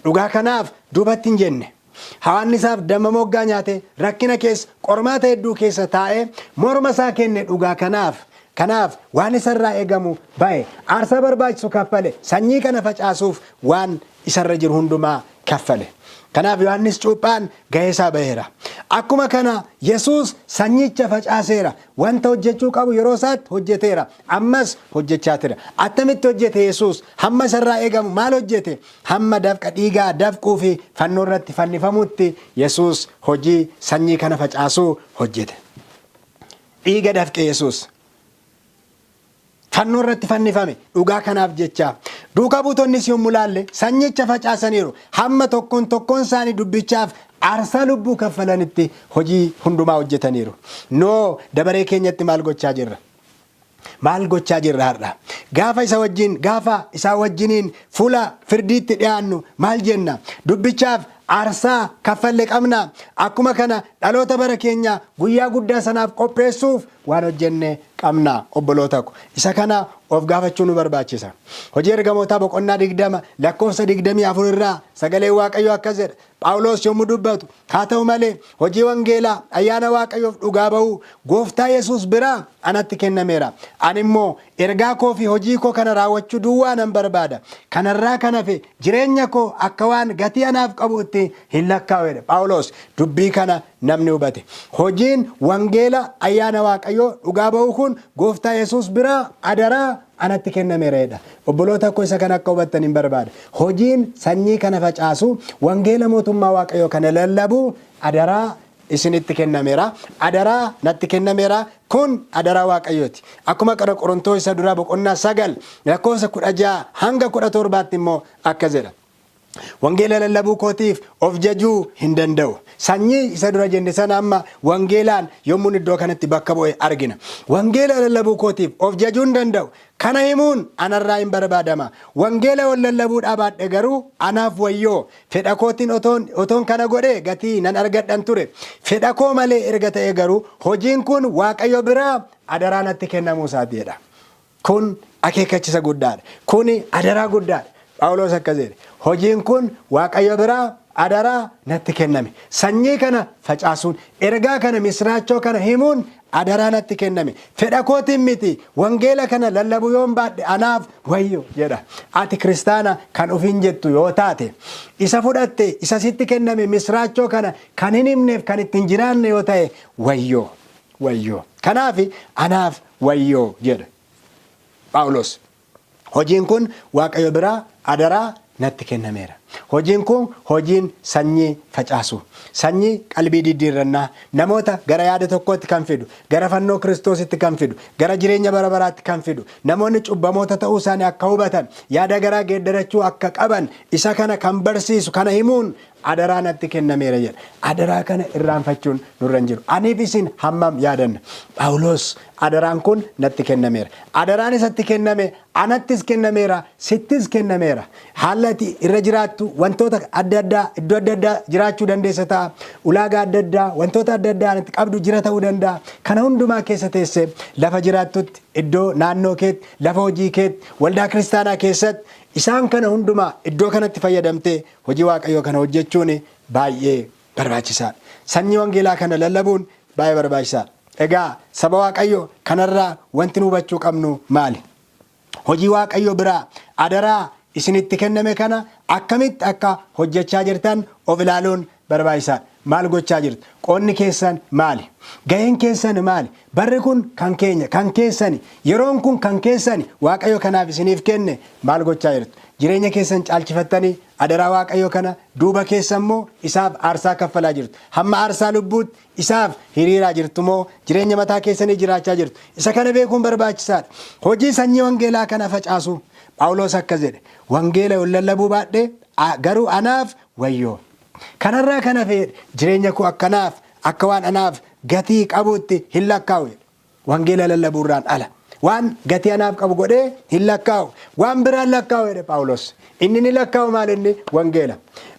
Dhugaa kanaaf duubatti hin jenne. Hawaannisaaf damma moggaa nyaate rakkina keessa qormaata hedduu keessa taa'ee morma isaa kenne dhugaa kanaaf waan isarraa eegamu bahe. Aarsaa barbaachisu kaffale. Sanyii kana facaasuuf waan isarra jiru hundumaa kaffale. Kanaaf Yohaannis Cuuphaan gahee isaa baheera. Akkuma kana Yesuus sanyicha facaaseera. Wanta hojjechuu qabu yeroo isaatti hojjeteera. Ammas hojjechaa jira. Attamitti hojjete Yesuus? Hamma isarraa eegamu maal hojjete? Hamma dafqa dhiigaa dafquu fi fannoo irratti fannifamutti Yesuus hojii sanyii kana facaasuu hojjete. Dhiiga dafqe Yesuus. Fannoo irratti fannifame dhugaa kanaaf jecha duuka buutonnis yommuu laalle sanyicha facaasaniiru. Hamma tokkoon isaanii dubbichaaf aarsaa lubbuu kaffalanitti hojii hundumaa hojjetaniiru. Noo dabaree keenyatti maal gochaa jirra? Maal gochaa jirra har'a? Gaafa isaa wajjiniin fuula firdiitti dhiyaannu maal jenna? Dubbichaaf aarsaa kaffalle qabna. Akkuma kana dhaloota bara keenya guyyaa guddaa sanaaf qopheessuuf waan hojjenne qabna obboloota ko. Isa kana of gaafachuu nu barbaachisa. Hojii ergamootaa boqonnaa 20 lakkoofsa 24 irraa sagalee waaqayyoo akkas jedha. Phaawulos yommuu dubbatu haa ta'u malee hojii wangeelaa ayyaana waaqayyoof dhugaa ba'uu gooftaa Yesuus biraa anatti kennameera. Ani immoo ergaa koo fi hojii koo kana raawwachuu duwwaa nan barbaada. Kanarraa kan hafe jireenya koo akka waan gatii anaaf qabuutti hin lakkaa'edha. Phaawulos dubbii kana namni hubate. Hojiin wangeela ayyaana waaqayyoo dhugaa ba'uu kun gooftaa Yesuus biraa adaraa anatti kennameera. Obboloota koo isa kana akka hubattan hin barbaada. Hojiin sanyii kana facaasu wangeela mootummaa waaqayyoo kana lallabu adaraa isinitti kennameera. Adaraa natti kennameera. Kun adaraa waaqayyooti. Akkuma qara Qorontoos isa duraa boqonnaa 9 lakkoofsa 16 hanga 17 immoo akkas jedha. Wangeela lallabuu kootiif of jajuu hin danda'u. Sanyii isa dura jenne sana amma wangeelaan yommuu iddoo kanatti bakka bu'e argina. Wangeela lallabuu kootiif of jajuu hin danda'u. Kana himuun anarraa hin barbaadama. Wangeela wal lallabuu dhaabadhe garuu anaaf wayyoo. Fedha kootiin otoon kana godhe gatii nan argadhan ture. Fedha koo malee erga ta'e garuu hojiin kun waaqayyo biraa adaraa natti kennamuu isaatiidha. Kun akeekkachiisa guddaadha. Kuni adaraa guddaadha. Phaawulos akkas jedhe. Hojiin kun waaqayyo biraa adaraa natti kenname. Sanyii kana facaasuun, ergaa kana misraachoo kana himuun adaraa natti kenname. Fedha kootiin miti wangeela kana lallabuu yoon baadhe anaaf wayyo jedha. Ati kiristaana kan ofiin jettu yoo taate, isa fudhatte isa sitti kenname misraachoo kana kan hin himneef kan ittiin jiraanne yoo ta'e wayyo. Kanaaf anaaf wayyoo jedha Phaawulos. Hojiin kun Waaqayyo biraa adaraa natti kennameera. Hojiin kun hojiin sanyii facaasu. Sanyii qalbii diddiirrannaa, namoota gara yaada tokkootti kan fidu, gara fannoo Kiristoositti kan fidu, gara jireenya bara baraatti kan fidu, namoonni cubbamoota ta'uu isaanii akka hubatan, yaada garaa geeddarachuu akka qaban, isa kana kan barsiisu, kana himuun adaraa natti kennameera jedha. Adaraa kana irraanfachuun nurra hin jiru. Aniif isin hammam yaadanna? Phaawulos adaraan kun natti kennameera. Adaraan isatti kenname anattis kennameera, sittis kennameera. Haalati irra jiraattu wantoota adda addaa iddoo adda addaa jiraachuu dandeessa ta'a. Ulaagaa adda addaa wantoota adda addaa itti qabdu jira ta'uu danda'a. Kana hundumaa keessa teessee lafa jiraattutti, iddoo naannoo keetti, lafa hojii keetti, waldaa kiristaanaa keessatti isaan kana hundumaa iddoo kanatti fayyadamtee hojii Waaqayyoo kana hojjechuun baay'ee barbaachisaadha. Sanyii wangeelaa kana lallabuun baay'ee barbaachisaadha. Egaa saba Waaqayyoo kanarraa wanti nu hubachuu qabnu maali? Hojii Waaqayyoo biraa adaraa isinitti kenname kana akkamitti akka hojjechaa jirtan of ilaaluun barbaachisaadha. Maal gochaa jirtu? Qoonni keessan maali? Gaheen keessan maali? Barri kun kan keenya, kan keessani, yeroon kun kan keessani. Waaqayyo kanaaf isiniif kenne maal gochaa jirtu? Jireenya keessan caalchifattanii adaraa Waaqayyo kana duuba keessan moo isaaf aarsaa kaffalaa jirtu? Hamma aarsaa lubbuutti isaaf hiriiraa jirtu moo jireenya mataa keessanii jiraachaa jirtu? Isa kana beekuun barbaachisaadha. Hojii sanyii wangeelaa kana facaasu. Phaawulos akkas jedhe, wangeela yoo lallabuu baadhee garuu anaaf wayyoo. Kanarraa kana fedhe jireenya koo akkanaaf akka waan anaaf gatii qabuutti hin lakkaa'u. Wangeela lallabuurraan ala waan gatii anaaf qabu godhee hin lakkaa'u. Waan biraan lakkaa'u jedhe Phaawulos. Inni ni lakkaa'u maal inni? Wangeela.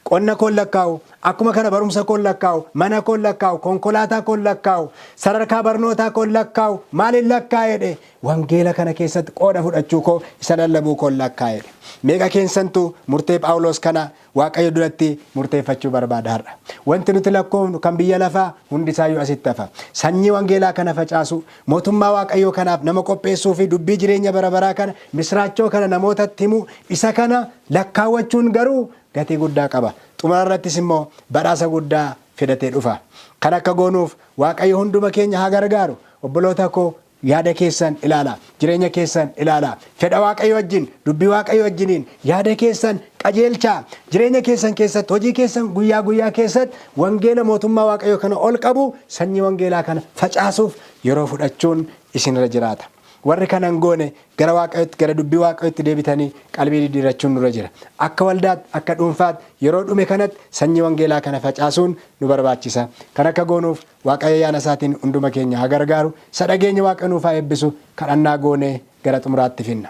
Qonna koon lakkaa'u, akkuma kana barumsa koon lakkaa'u, mana koon lakkaa'u, konkolaataa koon lakkaa'u, sadarkaa barnootaa koon lakkaa'u, maaliin lakkaa'e jedhe? Wangeela kana keessatti qooda fudhachuu koo isa lallabuu koon lakkaa'e jedhe. Meeqa keessantu murtee Phaawulos kana Waaqayyo duratti murteeffachuu barbaada har'a? Wanti nuti lakkoofnu kan biyya lafaa hundisaayyuu asitti hafa. Sanyii wangeelaa kana facaasu, mootummaa Waaqayyoo kanaaf nama qopheessuu fi dubbii jireenya bara baraa kana misraachoo kana namootatti himu, isa kana lakkaawwachuun garuu gatii guddaa qaba. Xumura irrattis immoo badhaasa guddaa fidatee dhufa. Kan akka goonuuf Waaqayyo hunduma keenya haa gargaaru. Obboloota koo yaada keessan ilaalaa, jireenya keessan ilaalaa, fedha Waaqayyo wajjin, dubbii Waaqayyo wajjiniin yaada keessan qajeelchaa. Jireenya keessan keessatti, hojii keessan guyyaa guyyaa keessatti wangeela mootummaa Waaqayyo kana ol qabu, sanyii wangeelaa kana facaasuuf yeroo fudhachuun isinirra jiraata. Warri kanan goone gara Waaqayyootti, gara dubbii Waaqayyootti deebitanii qalbii diddiirachuun nurra jira. Akka waldaatti, akka dhuunfaatti yeroo dhume kanatti sanyii wangeelaa kana facaasuun nu barbaachisa. Kan akka goonuuf Waaqayyo ayyaana isaatiin hunduma keenya haa gargaaru. Sadhageenya Waaqayyo nuuf haa eebbisu. Kadhannaa goonee gara xumuraatti finna.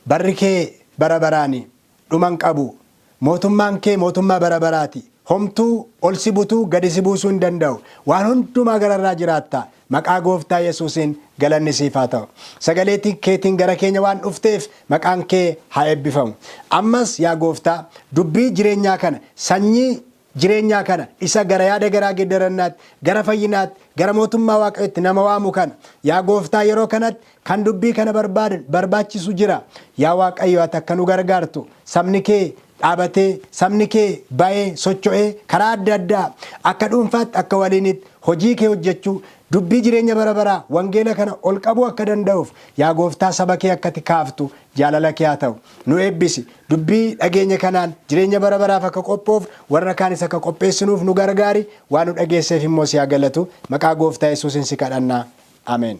Barri kee bara baraani dhuman qabu. Mootummaan kee mootummaa bara baraati. Homtuu ol si butuu gadi si buusuu hin danda'u. Waan hundumaa gararraa jiraatta. Maqaa gooftaa Yesuusiin galanni siif haa ta'u. Sagalee keetiin gara keenya waan dhufteef maqaan kee haa eebbifamu. Ammas yaa gooftaa dubbii jireenyaa kana, sanyii jireenyaa kana isa gara yaada garaa geeddarannaatti, gara fayyinaatti, gara mootummaa Waaqayyootti nama waamu kana yaa gooftaa yeroo kanatti kan dubbii kana barbaachisu jira. Yaa Waaqayyo ati akka nu gargaartu sabni kee dhaabatee, sabni kee ba'ee socho'ee karaa adda addaa akka dhuunfaatti akka waliinitti hojii kee hojjechuu, dubbii jireenya bara baraa wangeela kana ol qabuu akka danda'uuf yaa gooftaa saba kee akkati kaaftu jaalala kee haa ta'u. Nu eebbisi. Dubbii dhageenya kanaan jireenya bara baraaf akka qophoof warra kaanis akka qopheessinuuf nu gargaari. Waan nu dhageesseef immoo si haa galatu. Maqaa gooftaa Yesuusiin si kadhanna. Ameen.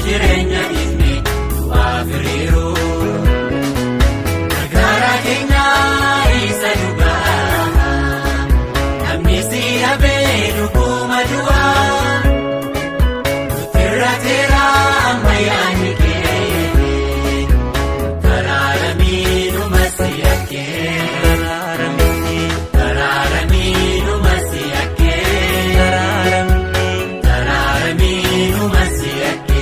jireenya ifni du'aa firiiru. Gargaara keenya isa dhugaa namni si habee dhuguma du'aa nutirra teera amma yaadni kee daraaramii numa si akkee daraaramii numa si akkee daraaramii numa si akkee.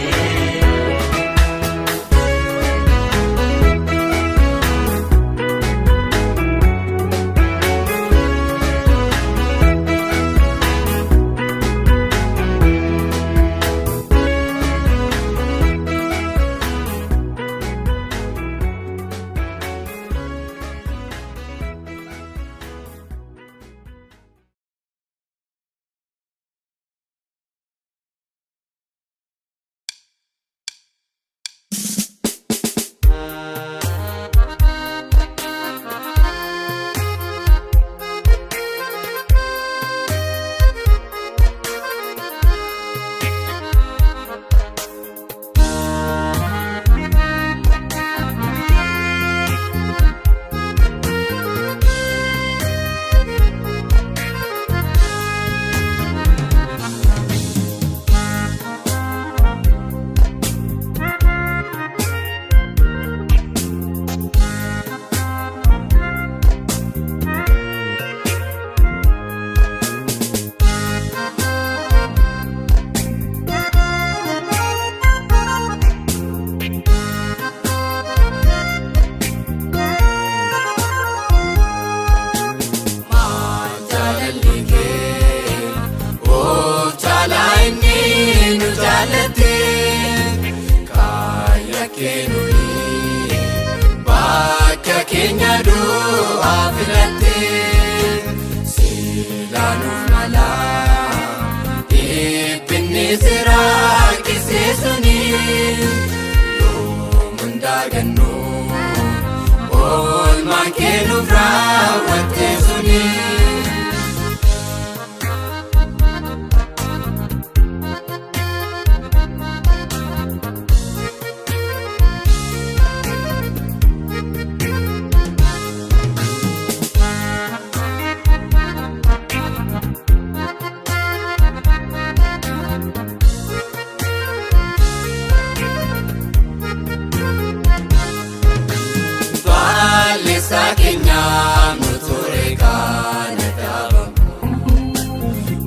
Bakka keenya du'aa filattee silaanuuf malaa dhiibbinni siraa kiseessuni yoom hundaagannu oolmaan kennuuf raawwattee suni. Sakinya muture kana tabamu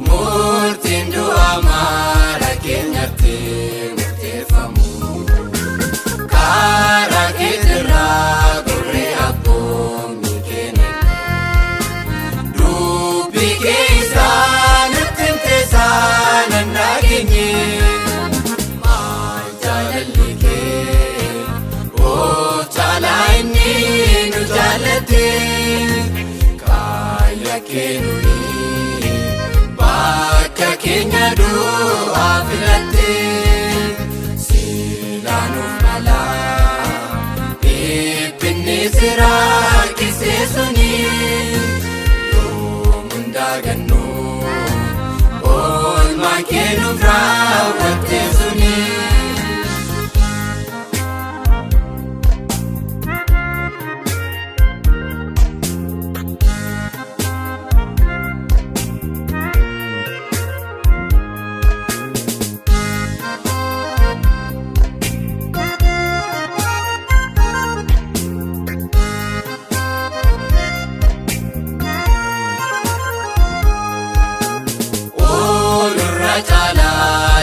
murtiin du'a mara keenyatti murteeffamu karaa keetirraa gurree abboonni kennan dubbii keessaa nutti himteessaa nan dhageenye maal jaalalli kee oo caalaa inni. Kaya kenuri bakka keenya du'aa filattee silaanuuf malaa dhiibbinni siraa kiseessuni yoom hundaagannu oolmaan kennuuf raawwattee suni.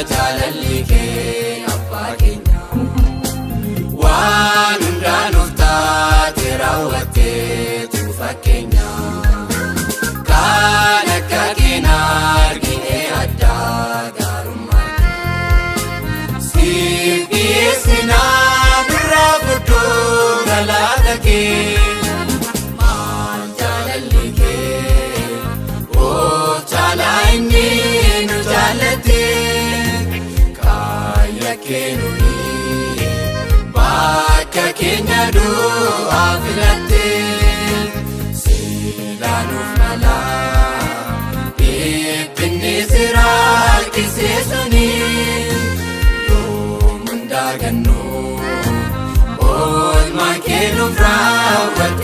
Jaalalli kee abbaa keenya waan hundaanuuf taate raawwattee tu fakkeenya kan akka keenya argine addaa gaarummaa siif dhiyeessinaa birraa guddoo galaata kee maal jaalalli kee oo caalaa inni nu jaallate. Kenuri bakka keenya du'aa filattee silaanuuf malaa dhiibbinni siraa kiseessuni yoo argannu oolmaa kee nuuf raawwate.